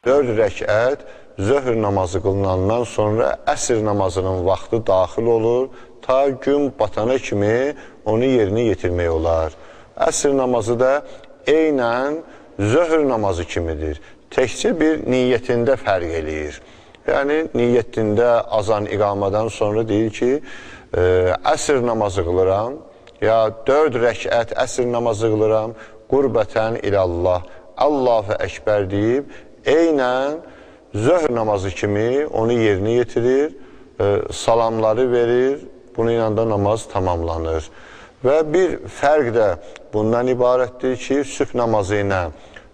4 rəkət zöhr namazı qılınandan sonra əsr namazının vaxtı daxil olur, ta gün batana kimi onu yerinə yetirmək olar. Əsr namazı da eynən zöhr namazı kimidir. Təkcə bir niyyətində fərq eləyir. Yəni, niyyətində azan iqamadan sonra deyir ki, əsr namazı qılıram, ya 4 rəkət əsr namazı qılıram, qurbətən ilallah, Allahu Əkbər deyib, eynən zöhr namazı kimi onu yerinə yetirir, salamları verir, bununla da namaz tamamlanır. Və bir fərq də bundan ibarətdir ki, sübh namazı ilə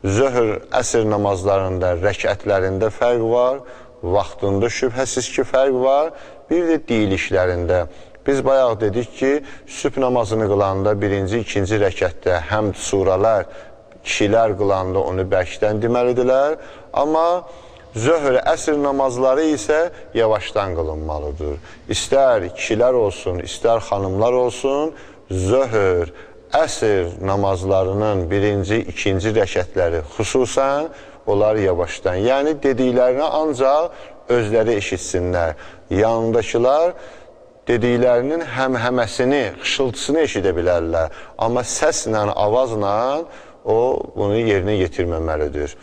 zöhr, əsr namazlarında, rəkətlərində fərq var, vaxtında şübhəsiz ki, fərq var, bir də deyilişlərində. Biz bayaq dedik ki, sübh namazını qılanda birinci, ikinci rəkətdə həmd suralar, kişilər qılanda onu bərkdən deməlidirlər, amma zöhr, əsr namazları isə yavaşdan qılınmalıdır. İstər kişilər olsun, istər xanımlar olsun, zöhr, əsr namazlarının birinci, ikinci rəkətləri xüsusən onlar yavaşdan. Yəni, dediklərini ancaq özləri eşitsinlər. Yanındakılar dediklərinin həmhəməsini, xışıltısını eşidə bilərlər. Amma səslə, avazla o bunu yerinə yetirməməlidir.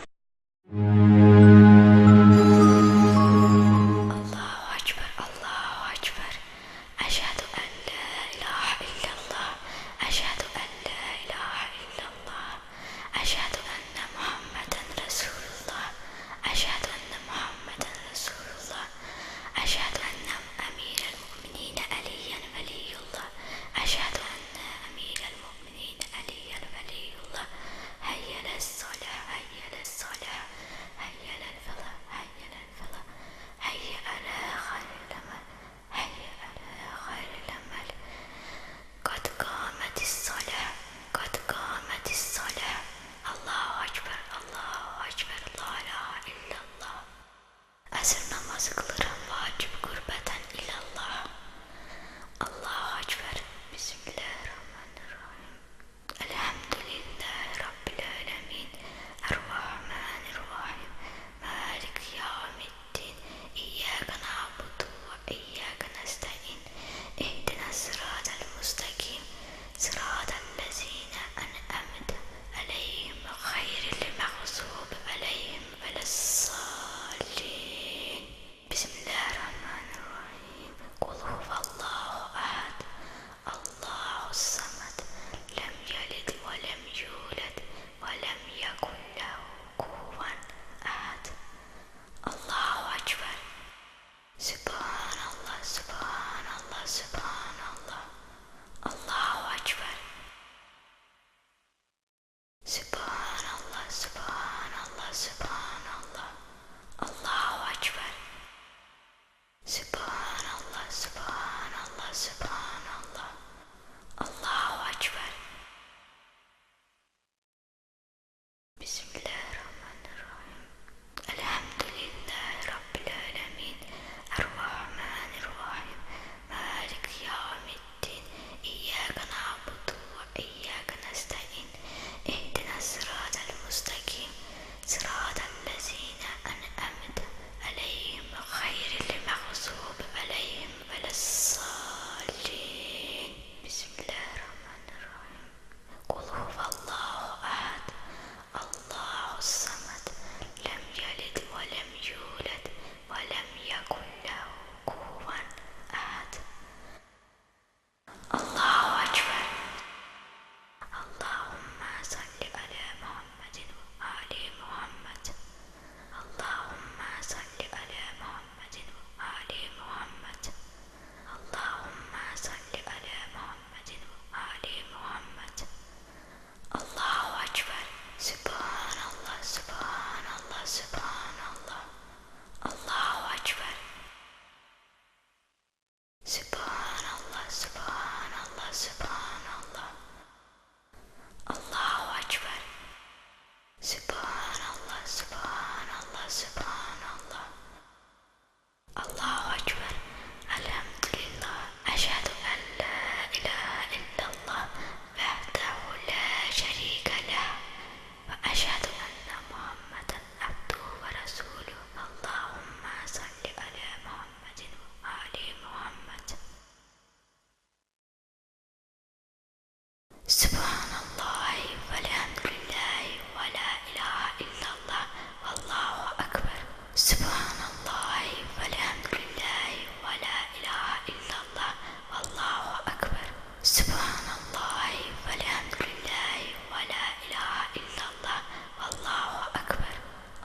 Subhanallah velhamdülillah ve la ilahe illallah vallahu ekber. Subhanallah velhamdülillah ve la ilahe illallah vallahu ekber. Subhanallah velhamdülillah ve la ilahe illallah vallahu ekber.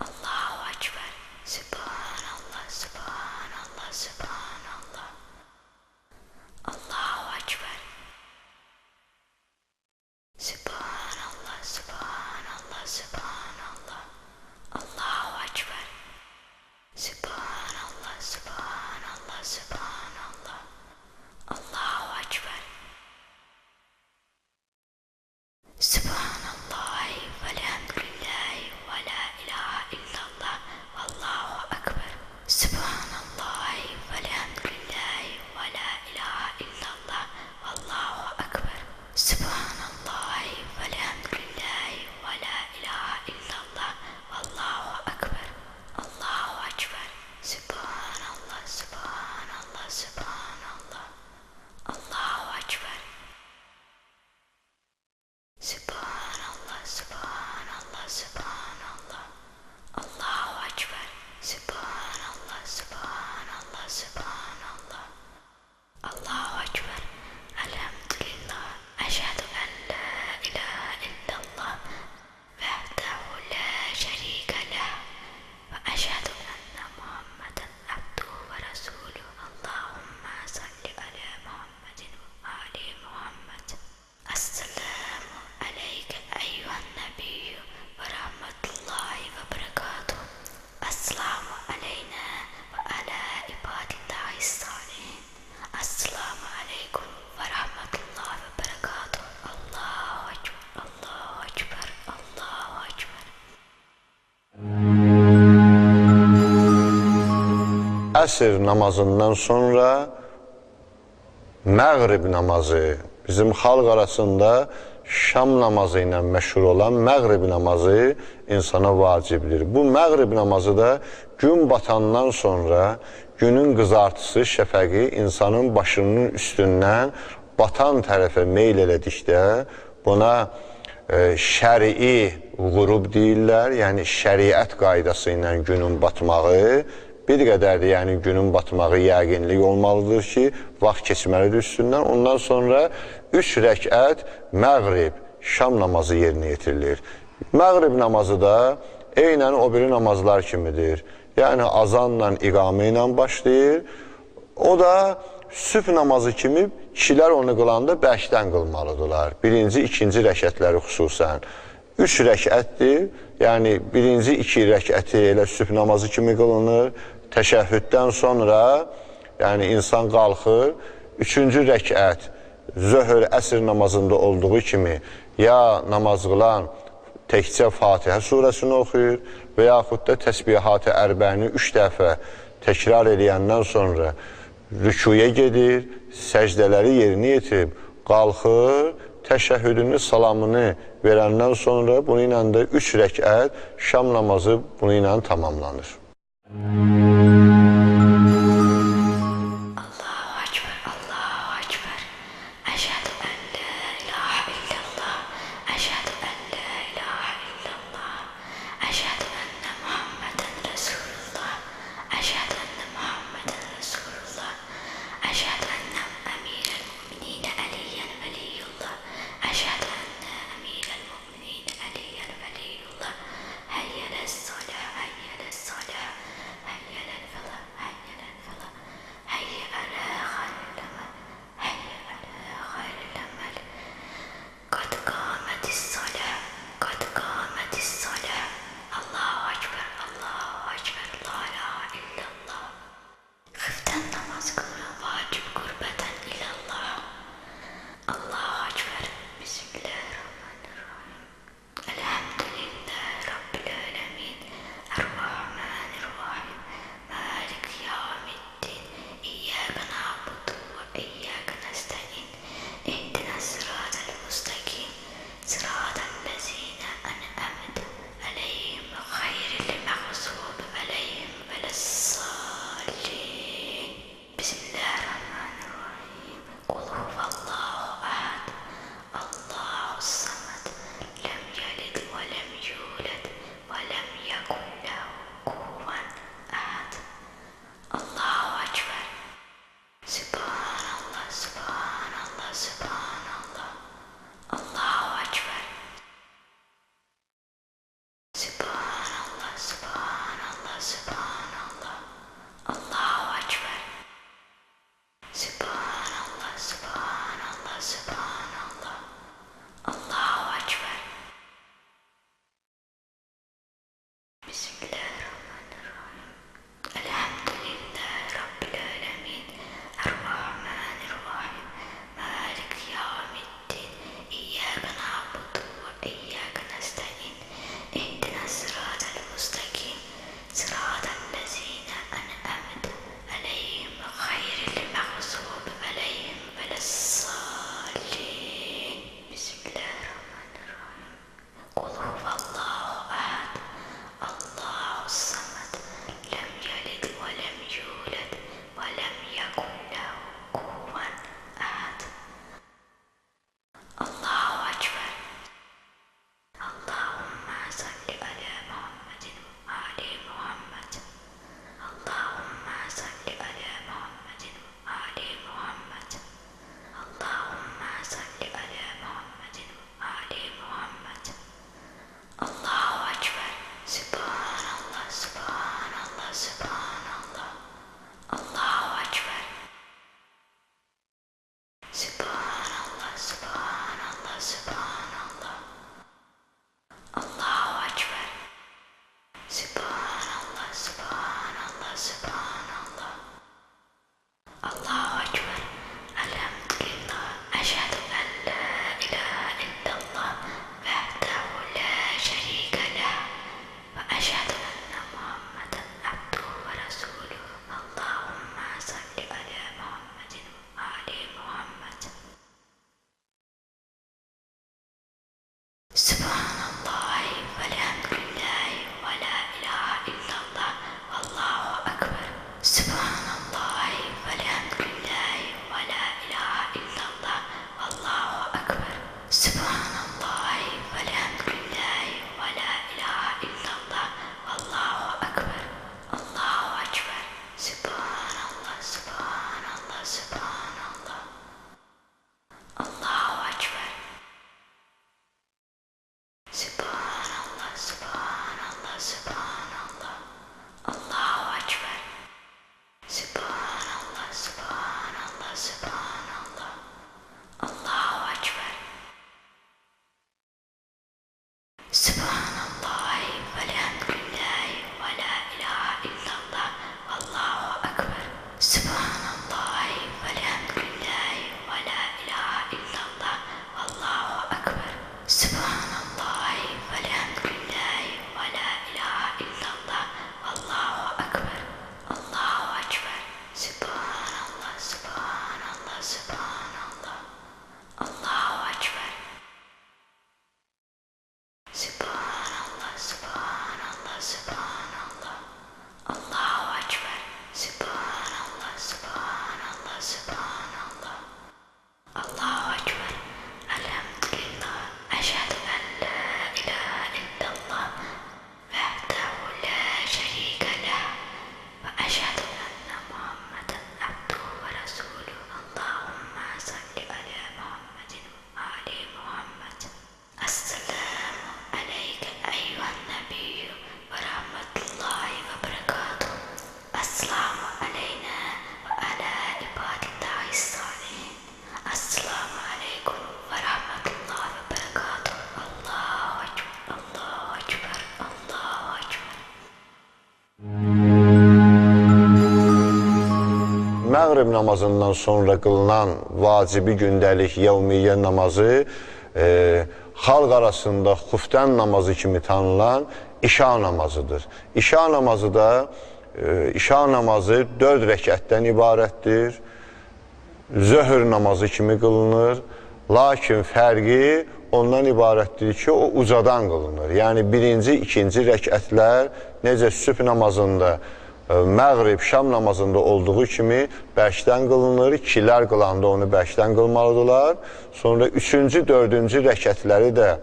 Allahu ekber. Subhanallah, subhanallah, subhanallah. Allahu ekber. Subhanallah, subhanallah, subhanallah. Allahu ekber. Subhanallah, subhanallah, subhanallah. Allahu ekber. Subhanallah velhamdülillah ve la ilahe illallah vallahu ekber. Subhanallah velhamdülillah ve la ilahe illallah vallahu ekber. Subhanallah velhamdülillah ve la ilahe illallah vallahu ekber. Allahu ekber. Subhanallah, subhanallah, subhanallah. Allahu ekber. Subhanallah, subhanallah, subhanallah. Allahu ekber. Subhanallah, subhanallah, subhanallah. Allahu ekber. Elhamdülillah. Eşhedü en la ilahe illallah vahdehu la şerike leh ve eşhedü enne Muhammeden abduhu ve resuluhu. Allahümme salli ala Muhammedin ve ali Muhammed. Esselamu aleyke eyyühen nebiyyü ve rahmetullahi ve berekatuhu. Esselamu aleyna ve ala ibadillahi salihin. Esselamu aleykum ve rahmetullahi ve berekatuhu. Allahu ekber, Allahu ekber, Allahu ekber. Əsr namazından sonra məğrib namazı, bizim xalq arasında Şam namazı ilə məşhur olan məğrib namazı insana vacibdir. Bu məğrib namazı da gün batandan sonra günün qızartısı, şəfəqi insanın başının üstündən batan tərəfə meyl elədikdə buna şərii qurub deyirlər, yəni şəriət qaydası ilə günün batmağı. Bir qədər də yəni günün batmağı yəqinlik olmalıdır ki, vaxt keçməlidir üstündən. Ondan sonra 3 rəkət məğrib, şam namazı yerinə yetirilir. Məğrib namazı da eynən o biri namazlar kimidir. Yəni azanla, iqamə ilə başlayır. O da sübh namazı kimi kişilər onu qılanda bərkdən qılmalıdırlar. Birinci, ikinci rəkətləri xüsusən. 3 rəkətdir. Yəni birinci 2 rəkəti elə sübh namazı kimi qılınır. Təşəhhüddən sonra yəni insan qalxır. 3-cü rəkət zöhr, əsr namazında olduğu kimi ya namaz qılan təkcə Fatihə surəsini oxuyur və yaxud da təsbihat-ı ərbəni 3 dəfə təkrar eləyəndən sonra rükuya gedir, səcdələri yerinə yetirib, qalxır, təşəhhüdünü, salamını verəndən sonra bunu ilə də 3 rəkət şam namazı bunu ilə tamamlanır. Allahu ekber, Allahu ekber. Eşhedü en la ilahe illallah. Eşhedü en la ilahe illallah. Eşhedü enne Muhammeden Resulullah. Eşhedü enne Muhammeden Resulullah. Eşhedü enne emirel mu'minine Aliyen veliyullah. Eşhedü enne emirel mu'minine Aliyen veliyullah. Heyyele salah, heyyele salah, heyyele Subhanallah. Allahu Ekber. Subhanallah, Subhanallah, Subhanallah. Allahu Ekber. Subhanallah, Subhanallah, Subhanallah. Allahu Ekber. Bismillahirrahmanirrahim. Elhamdülillahi Rabbil alemin. Errahmanirrahim. Malik yevmiddin. İyyâke na'budu ve iyyâke nestaîn. İhdinas sıratal mustakim. Sıratal lezîne en'amte aleyhim gayril mağzûbi aleyhim velezzâllin. Bismillahirrahmanirrahim. Kul huvallahu ahad. Allahu samed. Lem yelid ve lem yulad ve lem yekun lehu kufuven ahad. Allahu Ekber. Allahümme salli ala Muhammedin ve ali Muhammed. Allahümme salli ala Muhammedin ve ali Muhammed. Allahümme salli ala Muhammedin ve ali Muhammed. Allahu Ekber. Subhanallah, Subhanallah, Subhanallah. Allahu Ekber. Subhanallah, Subhanallah, Subhanallah. Allahu Ekber. Subhanallah, Subhanallah, Subhanallah. Allahu Ekber. Elhamdülillah. Eşhedü en la ilahe illallah vahdehu la şerike leh ve eşhedü enne Muhammeden abduhu ve resuluhu. Allahümme salli ala Muhammedin ve ali Muhammed. Subhanallahi velhamdülillahi ve la ilahe illallah vallahu ekber. Subhanallahi velhamdülillahi ve la ilahe illallah vallahu ekber. Subhanallahi velhamdülillahi ve la ilahe illallah vallahu ekber. Allahu ekber. Subhanallah, Subhanallah, Subhanallah. Allahu ekber. Subhanallah, Subhanallah, Subhanallah. Allahu Ekber. Subhanallah, Subhanallah, Subhanallah. Allahu Ekber. Subhanallahi velhamdülillahi ve la ilahe illallah vallahu ekber. Subhanallahi velhamdülillahi ve la ilahe illallah vallahu ekber. Subhanallahi velhamdülillahi ve la ilahe illallah vallahu ekber. Allahu Ekber. Subhanallah, Subhanallah, Subhanallah. Allahu Ekber. Subhanallah, Subhanallah, Subhanallah. Allahu Ekber. Subhanallah, Subhanallah, Subhanallah. Allahu Ekber. Elhamdülillah. Eşhedü en la ilahe illallah vahdehu la şerike leh ve eşhedü enne Muhammeden abduhu ve resuluhu. Allahümme salli ala Muhammedin ve ali Muhammed. Esselamu aleyke eyyühen nebiyyü ve rahmetullahi ve berekatuhu. Esselamu aleyna ve ala ibadillahi salihin. Esselamu aleykum ve rahmetullahi ve berekatuhu. Allahu Ekber, Allahu Ekber, Allahu Ekber. Məğrib namazından sonra qılınan vacibi gündəlik yevmiyyə namazı xalq arasında xuftən namazı kimi tanınan işa namazıdır. İşa namazı 4 rəkətdən ibarətdir. Zöhr namazı kimi qılınır. Lakin fərqi ondan ibarətdir ki, o ucadan qılınır. Yəni birinci, ikinci rəkətlər necə sübh namazında, məğrib, şam namazında olduğu kimi bərkdən qılınır. İkilər qılanda onu bərkdən qılmalıdırlar. Sonra üçüncü, dördüncü rəkətləri də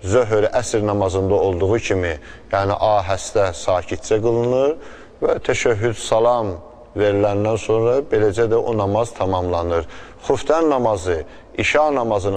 zöhr, əsr namazında olduğu kimi, yəni ahəstə, sakitcə qılınır və təşəhhüd, salam veriləndən sonra beləcə də o namaz tamamlanır. Xuftən namazı İşa namazının